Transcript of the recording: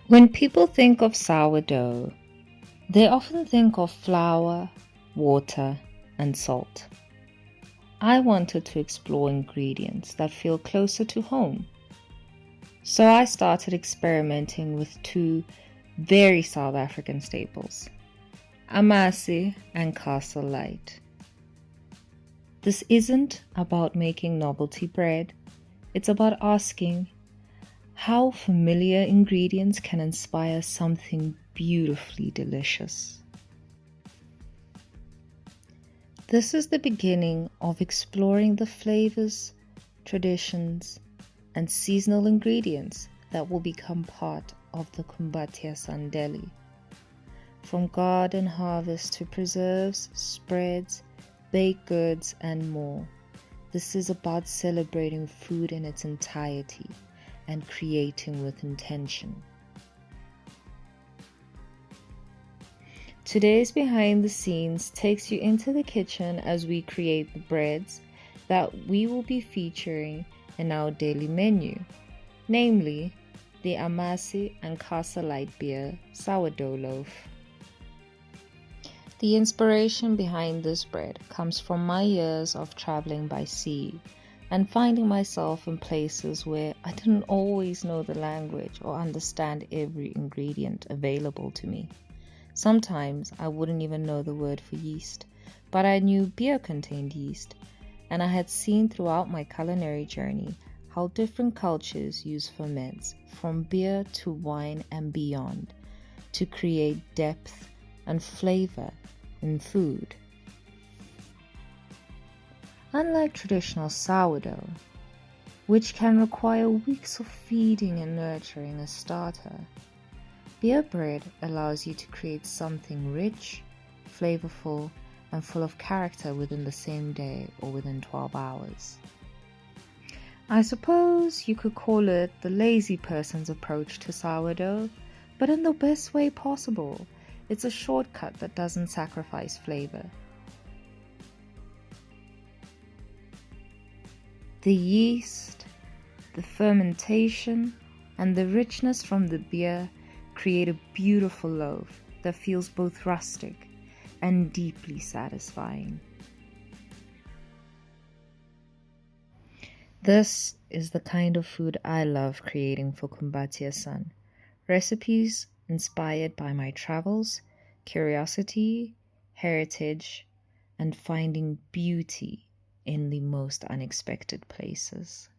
When people think of sourdough, they often think of flour, water, and salt. I wanted to explore ingredients that feel closer to home. So I started experimenting with two very South African staples, Amasi and Lite. This isn't about making novelty bread, it's about asking how familiar ingredients can inspire something beautifully delicious. This is the beginning of exploring the flavors, traditions, and seasonal ingredients that will become part of the Kumbatia San Deli. From garden harvest to preserves, spreads, baked goods, and more. This is about celebrating food in its entirety and creating with intention. Today's behind the scenes takes you into the kitchen as we create the breads that we will be featuring in our daily menu, namely the Amasi and Lite beer sourdough loaf. The inspiration behind this bread comes from my years of traveling by sea and finding myself in places where I didn't always know the language or understand every ingredient available to me. Sometimes I wouldn't even know the word for yeast, but I knew beer contained yeast, and I had seen throughout my culinary journey how different cultures use ferments, from beer to wine and beyond, to create depth and flavor in food. Unlike traditional sourdough, which can require weeks of feeding and nurturing a starter, beer bread allows you to create something rich, flavorful, and full of character within the same day or within 12 hours. I suppose you could call it the lazy person's approach to sourdough, but in the best way possible. It's a shortcut that doesn't sacrifice flavor. The yeast, the fermentation, and the richness from the beer create a beautiful loaf that feels both rustic and deeply satisfying. This is the kind of food I love creating for Kumbatia San. Recipes inspired by my travels, curiosity, heritage, and finding beauty in the most unexpected places.